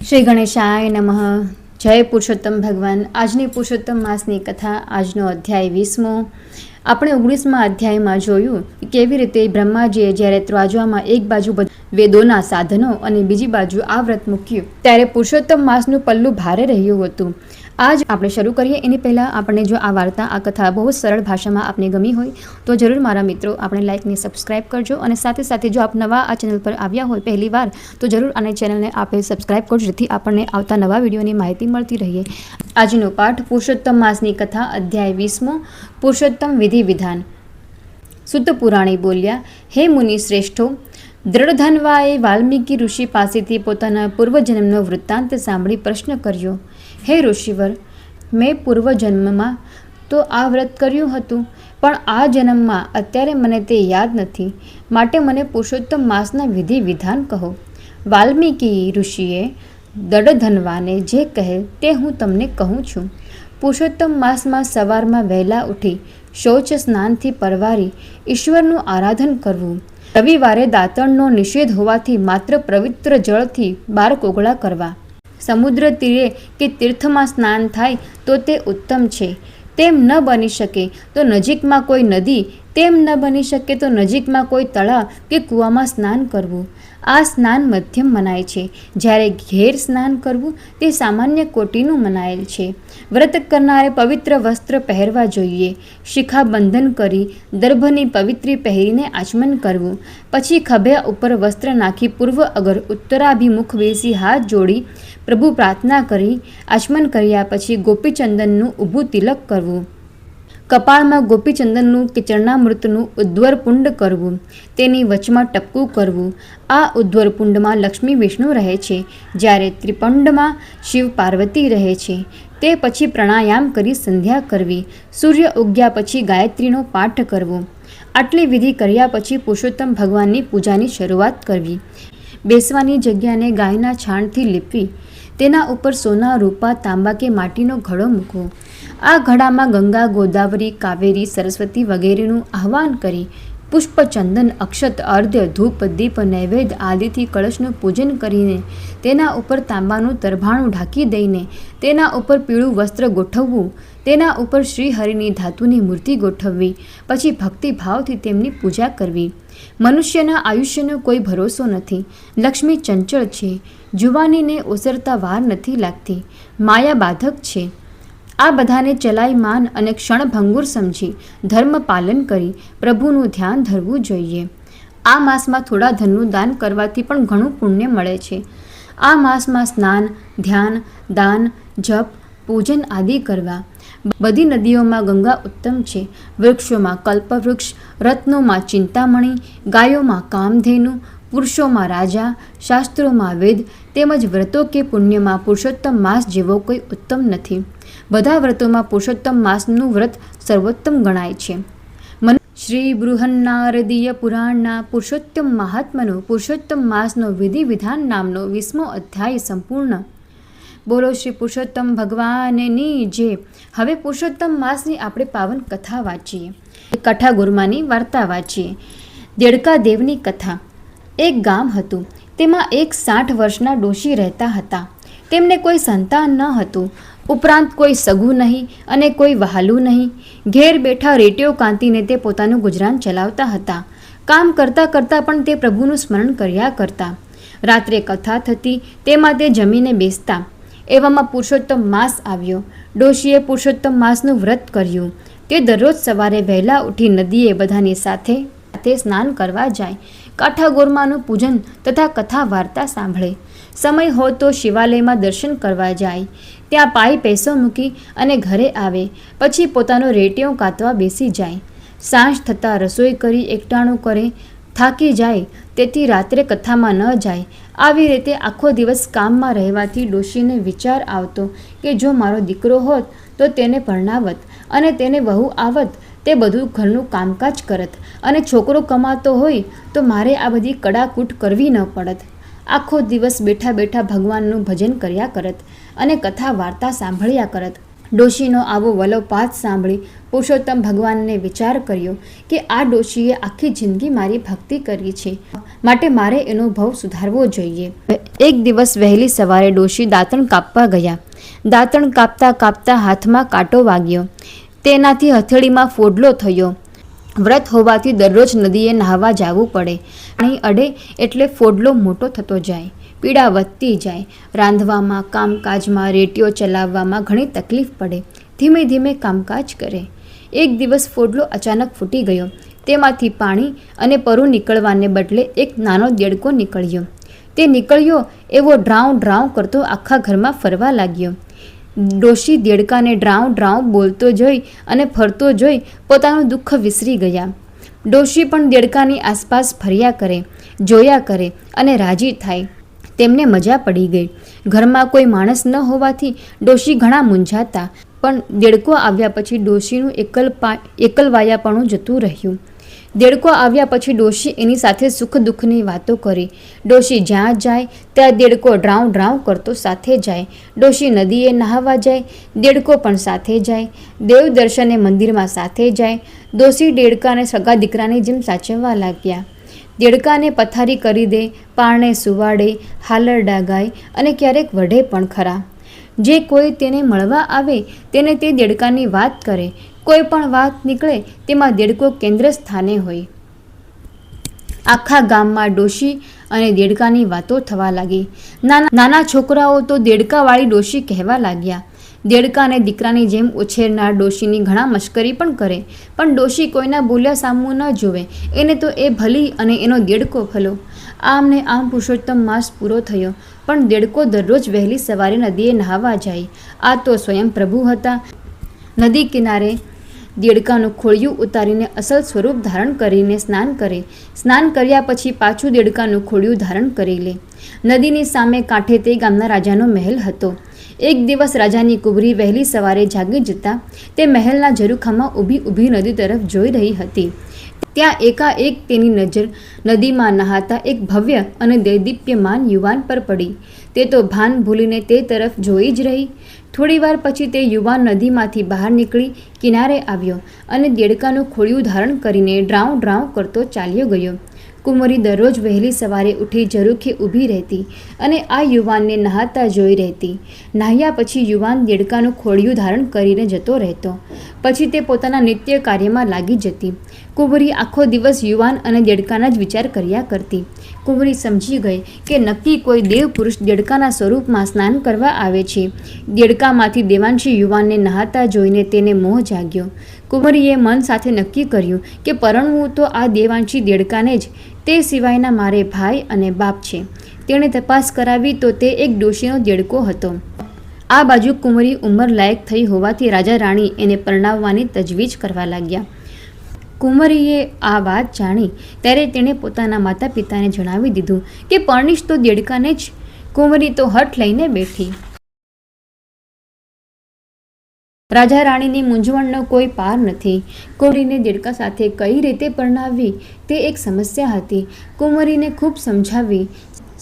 શ્રી ગણેશાય નમઃ. જય પુરુષોત્તમ ભગવાન. આજની પુરુષોત્તમ માસની કથા, આજનો અધ્યાય 20મો. આપણે 19મા અધ્યાયમાં જોયું કેવી રીતે બ્રહ્માજીએ જ્યારે ત્રાજવામાં એક બાજુ વેદોના સાધનો અને બીજી બાજુ આ વ્રત મૂક્યું ત્યારે પુરુષોત્તમ માસનું પલ્લું ભારે રહ્યું હતું. આજ આપણે શરૂ કરીએ એની પહેલાં આપણે જો આ વાર્તા, આ કથા બહુ સરળ ભાષામાં આપને ગમી હોય તો જરૂર મારા મિત્રો આપણે લાઇકને સબસ્ક્રાઇબ કરજો, અને સાથે સાથે જો આપ નવા આ ચેનલ પર આવ્યા હોય પહેલી વાર તો જરૂર આને ચેનલને આપણે સબસ્ક્રાઇબ કરજો, જેથી આપણને આવતા નવા વિડીયોની માહિતી મળતી રહે. આજનો પાઠ પુરુષોત્તમ માસની કથા, અધ્યાય 20મો. પુરુષોત્તમ વિધિ વિધાન. સુત પુરાણી બોલ્યા, હે મુનિ શ્રેષ્ઠો, દ્રઢધન્વાએ વાલ્મીકી ઋષિ પાસેથી પોતાના પૂર્વજન્મનો વૃત્તાંત સાંભળી પ્રશ્ન કર્યો. હે ઋષિવર, મેં પૂર્વજન્મમાં તો આ વ્રત કર્યું હતું, પણ આ જન્મમાં અત્યારે મને તે યાદ નથી, માટે મને પુરુષોત્તમ માસના વિધિ વિધાન કહો. વાલ્મીકી ઋષિએ દ્રઢધન્વાને જે કહે તે હું તમને કહું છું. પુરુષોત્તમ માસમાં સવારમાં વહેલા ઉઠી શૌચ સ્નાનથી પરવારી ઈશ્વરનું આરાધન કરવું. રવિવારે દાંતણનો નિષેધ હોવાથી માત્ર પવિત્ર જળથી 12 કોગળા કરવા. સમુદ્ર તીરે કે તીર્થમાં સ્નાન થાય તો તે ઉત્તમ છે. તેમ ન બની શકે તો નજીકમાં કોઈ નદી, તેમ ન બની શકે તો નજીકમાં કોઈ તળાવ કે કૂવામાં સ્નાન કરવું. આ સ્નાન મધ્યમ મનાય છે, જ્યારે ઘેર સ્નાન કરવું તે સામાન્ય કોટીનું મનાયેલ છે. વ્રત કરનારે પવિત્ર વસ્ત્ર પહેરવા જોઈએ. શિખા બંધન કરી દર્ભની પવિત્રી પહેરીને આચમન કરવું. પછી ખભે ઉપર વસ્ત્ર નાખી પૂર્વ અગર ઉત્તરાભિમુખ બેસી હાથ જોડી પ્રભુ પ્રાર્થના કરી આચમન કર્યા પછી ગોપીચંદનનું ઊભું તિલક કરવું. કપાળમાં ગોપીચંદનનું કે ચરણામૃતનું ઉદ્ધ્વરપુંડ કરવું. તેની વચમાં ટપકું કરવું. આ ઉદ્ધ્વરપુંડમાં લક્ષ્મી વિષ્ણુ રહે છે, જ્યારે ત્રિપંડમાં શિવ પાર્વતી રહે છે. તે પછી પ્રાણાયામ કરી સંધ્યા કરવી. સૂર્ય ઉગ્યા પછી ગાયત્રીનો પાઠ કરવો. આટલી વિધિ કર્યા પછી પુરુષોત્તમ ભગવાનની પૂજાની શરૂઆત કરવી. બેસવાની જગ્યાને ગાયના છાણથી લીપવી. તેના ઉપર સોના, રૂપા, તાંબા કે માટીનો ઘડો મૂકવો. આ ઘડામાં ગંગા, ગોદાવરી, કાવેરી, સરસ્વતી વગેરેનું આહ્વાન કરી પુષ્પ, ચંદન, અક્ષત, અર્ધ્ય, ધૂપ, દીપ, નૈવેદ્ય આદિથી કળશનું પૂજન કરીને તેના ઉપર તાંબાનું તરભાણું ઢાંકી દઈને તેના ઉપર પીળું વસ્ત્ર ગોઠવવું. તેના ઉપર શ્રીહરિની ધાતુની મૂર્તિ ગોઠવવી. પછી ભક્તિભાવથી તેમની પૂજા કરવી. મનુષ્યના આયુષ્યનો કોઈ ભરોસો નથી. લક્ષ્મી ચંચળ છે. જુવાનીને ઓસરતા વાર નથી લાગતી. માયા બાધક છે. આ બધાને ચલાયમાન અને ક્ષણભંગુર સમજી ધર્મ પાલન કરી પ્રભુનું ધ્યાન ધરવું જોઈએ. આ માસમાં થોડા ધનનું દાન કરવાથી પણ ઘણું પુણ્ય મળે છે. આ માસમાં સ્નાન, ધ્યાન, દાન, જપ, પૂજન આદિ કરવા. બધી નદીઓમાં ગંગા ઉત્તમ છે. વૃક્ષોમાં કલ્પવૃક્ષ, રત્નોમાં ચિંતામણી, ગાયોમાં કામધેનુ, પુરુષોમાં રાજા, શાસ્ત્રોમાં વેદ, તેમજ વ્રતો કે પુણ્યમાં પુરુષોત્તમ માસ જેવો કોઈ ઉત્તમ નથી. બધા વ્રતોમાં પુરુષોત્તમ માસનું વ્રત સર્વોત્તમ ગણાય છે. શ્રી બૃહન્નારદીય પુરાણના પુરુષોત્તમ મહાત્માનો પુરુષોત્તમ માસનો વિધિ વિધાન નામનો 20મો અધ્યાય સંપૂર્ણ. બોલો શ્રી પુરુષોત્તમ ભગવાનની જે. હવે પુરુષોત્તમ માસની આપણે પાવન કથા વાંચીએ. કથા ગુરમાની વાર્તા વાંચીએ. દેડકા દેવની કથા. એક ગામ હતું. તેમાં એક 60 વર્ષના ડોશી રહેતા હતા. તેમને કોઈ સંતાન ન હતું. ઉપરાંત કોઈ સગું નહીં અને કોઈ વહાલું નહીં. ઘેર બેઠા રેટીઓ કાંતીને તે પોતાનું ગુજરાન ચલાવતા હતા. કામ કરતાં કરતાં પણ તે પ્રભુનું સ્મરણ કર્યા કરતા. રાત્રે કથા થતી તેમાં તે જમીને બેસતા. એવામાં પુરુષોત્તમ માસ આવ્યો. ડોશીએ પુરુષોત્તમ માસનું વ્રત કર્યું. તે દરરોજ સવારે વહેલા ઉઠી નદીએ બધાની સાથે સ્નાન કરવા જાય. કાઠા ગોરમાનું પૂજન તથા કથા વાર્તા સાંભળે. સમય હોય તો શિવાલયમાં દર્શન કરવા જાય. ત્યાં પાયે પૈસો મૂકી અને ઘરે આવે. પછી પોતાનો રેટીઓ કાતવા બેસી જાય. સાંજ થતાં રસોઈ કરી એકટાણું કરે. થાકી જાય તેથી રાત્રે કથામાં ન જાય. આવી રીતે આખો દિવસ કામમાં રહેવાથી ડોશીને વિચાર આવતો કે જો મારો દીકરો હોત તો તેને પરણાવત અને તેને વહુ આવત, તે બધું ઘરનું કામકાજ કરત, અને છોકરો કમાતો હોય તો મારે આ બધી કડાકૂટ કરવી ન પડત. આખો દિવસ બેઠા બેઠા ભગવાનનું ભજન કર્યા કરત અને કથા વાર્તા સાંભળ્યા કરત. ડોશીનો આવો વલોપાત સાંભળી પુરુષોત્તમ ભગવાનને વિચાર કર્યો કે આ ડોશીએ આખી જિંદગી મારી ભક્તિ કરી છે, માટે મારે એનો ભાવ સુધારવો જોઈએ. એક દિવસ વહેલી સવારે ડોશી દાંતણ કાપવા ગયા. દાંતણ કાપતા કાપતા હાથમાં કાંટો વાગ્યો. તેનાથી હથેળીમાં ફોડલો થયો. વ્રત હોવાથી દરરોજ નદીએ નહાવા જવું પડે. પાણી અડે એટલે ફોડલો મોટો થતો જાય, પીડા વધતી જાય. રાંધવામાં, કામકાજમાં, રેટીઓ ચલાવવામાં ઘણી તકલીફ પડે. ધીમે ધીમે કામકાજ કરે. એક દિવસ ફોડલો અચાનક ફૂટી ગયો. તેમાંથી પાણી અને પરુ નીકળવાને બદલે એક નાનો દેડકો નીકળ્યો. તે નીકળ્યો એવો ડ્રાઉં ડ્રાઉં કરતો આખા ઘરમાં ફરવા લાગ્યો. ડોશી દેડકાને ડ્રાઉં ડ્રાઉં બોલતો જોઈ અને ફરતો જોઈ પોતાનું દુઃખ વિસરી ગયા. ડોશી પણ દેડકાની આસપાસ ફર્યા કરે, જોયા કરે અને રાજી થાય. તેમને મજા પડી ગઈ. ઘરમાં કોઈ માણસ ન હોવાથી ડોશી ઘણા મૂંઝાતા, પણ દેડકો આવ્યા પછી ડોશીનું એકલવાયાપણું જતું રહ્યું. દેડકો આવ્યા પછી ડોશી એની સાથે સુખ દુઃખની વાતો કરી. ડોશી જ્યાં જાય ત્યાં દેડકો ડ્રાઉં ડ્રાઉં કરતો સાથે જાય. ડોશી નદીએ નહાવા જાય, દેડકો પણ સાથે જાય. દેવ દર્શને મંદિરમાં સાથે જાય. ડોશી દેડકાને સગા દીકરાની જેમ સાચવવા લાગ્યા. દેડકાને પથારી કરી દે, પારણે સુવાડે, હાલરડા ગાય અને ક્યારેક વઢે પણ ખરા. જે કોઈ તેને મળવા આવે તેને તે દેડકાની વાત કરે. કોઈ પણ વાત નીકળે તેમાં દેડકો કેન્દ્ર સ્થાને હોય. આખા ગામમાં ડોશી અને દેડકાની વાતો થવા લાગી. નાના છોકરાઓ તો દેડકાવાળી ડોશી કહેવા લાગ્યા. દેડકાને દીકરાની જેમ ઉછેરનાર ડોશીની ઘણા મશ્કરી પણ કરે, પણ ડોશી કોઈના બોલ્યા સામું ન જોવે. એને તો એ ભલી અને એનો દેડકો ભલો. આમ ને આમ પુરુષોત્તમ માસ પૂરો થયો, પણ દેડકો દરરોજ વહેલી સવારે નદીએ નહાવા જાય. આ તો સ્વયં પ્રભુ હતા. નદી કિનારે દેડકાનું ખોળિયું ઉતારીને અસલ સ્વરૂપ ધારણ કરીને સ્નાન કરે. સ્નાન કર્યા પછી પાછું દેડકાનું ખોળિયું ધારણ કરી લે. નદીની સામે કાંઠે તે ગામના રાજાનો મહેલ હતો. એક દિવસ રાજાની કુંવરી વહેલી સવારે જાગી જતા તે મહેલના ઝરૂખામાં ઊભી નદી તરફ જોઈ રહી હતી. ત્યાં એકાએક તેની નજર નદીમાં નહાતા એક ભવ્ય અને દૈદીપ્યમાન યુવાન પર પડી. તે તો ભાન ભૂલીને તે તરફ જોઈ જ રહી. થોડીવાર પછી તે યુવાન નદીમાંથી બહાર નીકળી કિનારે આવ્યો અને દેડકાનું ખોળિયું ધારણ કરીને ડ્રાઉં ડ્રાઉં કરતો ચાલ્યો ગયો. કુંવરી દરરોજ વહેલી સવારે ઉઠી ઝરૂખે ઊભી રહેતી અને આ યુવાનને નહાતા જોઈ રહેતી. નાહ્યા પછી યુવાન દેડકાનું ખોળિયું ધારણ કરીને જતો રહેતો. પછી તે પોતાના નિત્ય કાર્યમાં લાગી જતી. કુંવરી આખો દિવસ યુવાન અને દેડકાના જ વિચાર કર્યા કરતી. કુંવરી સમજી ગઈ કે નક્કી કોઈ દેવ પુરુષ દેડકાના સ્વરૂપમાં સ્નાન કરવા આવે છે. દેડકામાંથી દેવાંશી યુવાનને નહાતા જોઈને તેને મોહ જાગ્યો. કુંવરીએ મન સાથે નક્કી કર્યું કે પરણવું તો આ દેવાંશી દેડકાને જ, તે સિવાયના મારે ભાઈ અને બાપ છે. તેણે તપાસ કરાવી તો તે એક ડોશીનો દેડકો હતો. આ બાજુ કુંવરી ઉંમર લાયક થઈ હોવાથી રાજા રાણી એને પરણાવવાની તજવીજ કરવા લાગ્યા. કુંવરીએ આ વાત જાણી ત્યારે તેણે પોતાના માતા પિતાને જણાવી દીધું કે પરણીશ તો દેડકાને જ. કુંવરી તો હઠ લઈને બેઠી. રાજા રાણીની મૂંઝવણનો કોઈ પાર નથી. કુંવરીને દેડકા સાથે કઈ રીતે પરણાવવી તે એક સમસ્યા હતી. કુંવરીને ખૂબ સમજાવી,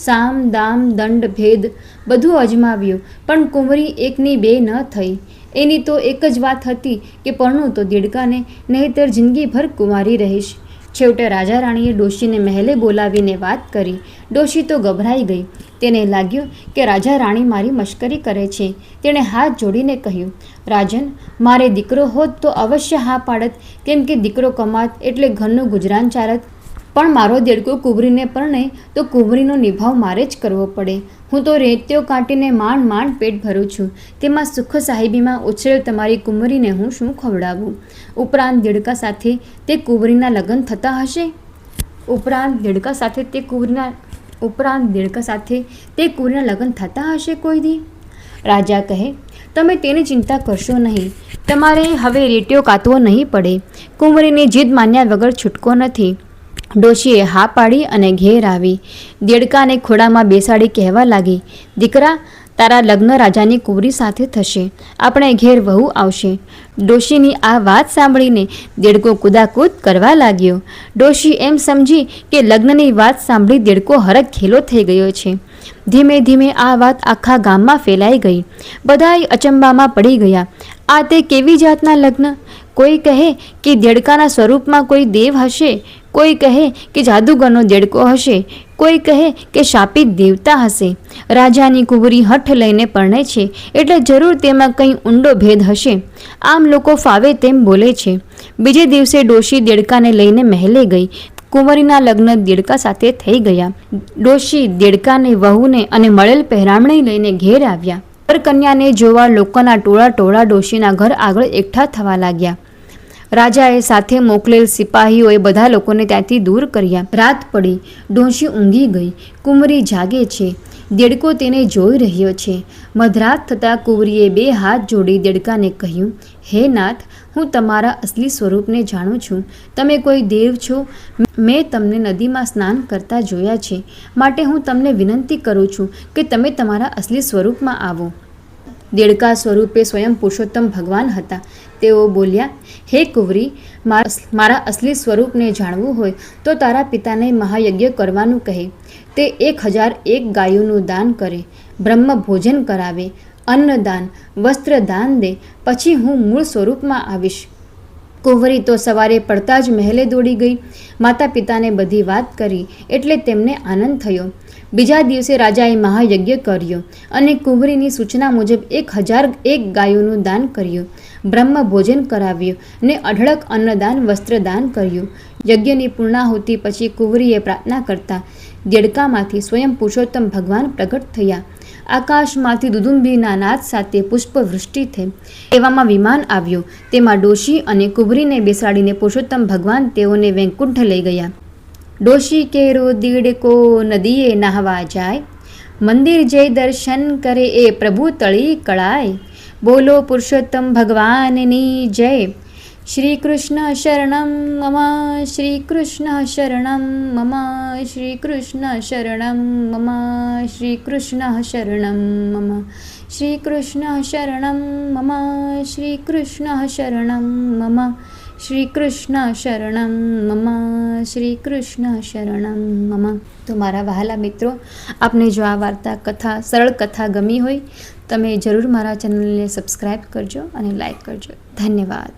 સામ દામ દંડ ભેદ બધું અજમાવ્યું, પણ કુંવરી એકની બે ન થઈ. એની તો એક જ વાત હતી કે પરણું તો દેડકાને, નહીંતર જિંદગીભર કુંવારી રહીશ. છેવટે રાજા રાણીએ ડોશીને મહેલે બોલાવીને વાત કરી. ડોશી તો ગભરાઈ ગઈ. તેને લાગ્યું કે રાજા રાણી મારી મશ્કરી કરે છે. તેણે હાથ જોડીને કહ્યું, રાજન, મારે દીકરો હોત તો અવશ્ય હા પાડત, કેમ કે દીકરો કમાત એટલે ઘરનું ગુજરાન ચાલત. પણ મારો દેડકો કુંવરીને પરણે તો કુંવરીનો નિભાવ મારે જ કરવો પડે. હું તો રેત્યો કાઢીને માંડ માંડ પેટ ભરું છું. તેમાં સુખ સાહેબીમાં ઉછરેલ તમારી કુંવરીને હું શું ખવડાવું? ઉપરાંત દેડકા સાથે તે કુંવરીના લગ્ન થતા હશે? ઉપરાંત દેડકા સાથે તે કુંવરીના લગ્ન થતા હશે કોઈ દી? રાજા કહે, તમે તેની ચિંતા કરશો નહીં. તમારે હવે રેટીઓ કાતવો નહીં પડે. કુંવરીની જીદ માન્યા વગર છૂટકો નથી. ડોશીએ હા પાડી અને ઘેર આવી. દેડકાને ખોડામાં બેસાડી કહેવા લાગી, દીકરા, તારા લગ્ન રાજાની કુંવરી સાથે થશે. આપણે ઘેર વહુ આવશે. ડોશીની આ વાત સાંભળીને દેડકો કૂદાકૂદ કરવા લાગ્યો. ડોશી એમ સમજી કે લગ્નની વાત સાંભળી દેડકો હરખ ખેલો થઈ ગયો છે. ધીમે ધીમે આ વાત આખા ગામમાં ફેલાઈ ગઈ. બધાય અચંબામાં પડી ગયા. આ તે કેવી જાતના લગ્ન? કોઈ કહે કે દેડકાના સ્વરૂપમાં કોઈ દેવ હશે, કોઈ કહે કે જાદુગરનો દેડકો હશે, કોઈ કહે કે શાપિત દેવતા હશે. રાજાની કુંવરી હઠ લઈને પરણે છે એટલે જરૂર તેમાં કંઈ ઊંડો ભેદ હશે. આમ લોકો ફાવે તેમ બોલે છે. બીજે દિવસે ડોશી દેડકાને લઈને મહેલે ગઈ. કુંવરીના લગ્ન દેડકા સાથે થઈ ગયા. ડોશી દેડકાને, વહુને અને મળેલ પહેરામણી લઈને ઘેર આવ્યા. કન્યાને જોવા લોકોના ટોળા ડોશીના ઘર આગળ એકઠા થવા લાગ્યા. રાજાએ સાથે મોકલેલ સિપાહીઓએ બધા લોકોને ત્યાંથી દૂર કર્યા. રાત પડી, ડોશી ઊંઘી ગઈ. કુંવરી જાગે છે. દેડકો તેને જોઈ રહ્યો છે. મધરાત થતાં કુંવરીએ 2 હાથ જોડી દેડકાને કહ્યું, હે નાથ, હું તમારા અસલી સ્વરૂપને જાણું છું. તમે કોઈ દેવ છો. મેં તમને નદીમાં સ્નાન કરતા જોયા છે, માટે હું તમને વિનંતી કરું છું કે તમે તમારા અસલી સ્વરૂપમાં આવો. દેડકા સ્વરૂપે સ્વયં પુરુષોત્તમ ભગવાન હતા. તેઓ બોલ્યા, હે કુંવરી, મારા અસલી સ્વરૂપને જાણવું હોય તો તારા પિતાને મહાયજ્ઞ કરવાનું કહે. તે 1001 ગાયોનું દાન કરે, બ્રહ્મ ભોજન કરાવે, અન્નદાન, વસ્ત્રદાન દે, પછી હું મૂળ સ્વરૂપમાં આવીશ. કુંવરી તો સવારે પડતા જ મહેલે દોડી ગઈ. માતા પિતાને બધી વાત કરી એટલે તેમને આનંદ થયો. બીજા દિવસે રાજાએ મહાયજ્ઞ કર્યો અને કુંવરીની સૂચના મુજબ 1001 ગાયોનું દાન કર્યું, બ્રહ્મ ભોજન કરાવ્યું ને અઢળક અન્નદાન, વસ્ત્રદાન કર્યું. યજ્ઞની પૂર્ણાહુતિ પછી કુંવરીએ પ્રાર્થના કરતા દેડકામાંથી સ્વયં પુરુષોત્તમ ભગવાન પ્રગટ થયા. આકાશમાંથી દુદુંબીના નાદ સાથે પુષ્પવૃષ્ટિ થઈ. એવામાં વિમાન આવ્યું. તેમાં ડોશી અને કુંવરીને બેસાડીને પુરુષોત્તમ ભગવાન તેઓને વૈકુંઠ લઈ ગયા. ડોશી કેરો દેડકો નદીએ નાહવા જાય, મંદિર જઈ દર્શન કરે એ પ્રભુ તળી કળાય. બોલો પુરુષોત્તમ ભગવાનની જય. શ્રી કૃષ્ણ શરણમ મમ, શ્રી કૃષ્ણ શરણમ મમ, શ્રી કૃષ્ણ શરણમ મમ, શ્રી કૃષ્ણ શરણમ મમ, શ્રી કૃષ્ણ શરણમ મમ, શ્રી કૃષ્ણ શરણમ મમ, શ્રી કૃષ્ણ શરણમ મમ, શ્રી કૃષ્ણ શરણમ મમ. તો મારા વહાલા મિત્રો, આપને જો આ વાર્તા કથા, સરળ કથા ગમી હોય તમે જરૂર મારા ચેનલને સબસ્ક્રાઈબ કરજો અને લાઈક કરજો. ધન્યવાદ.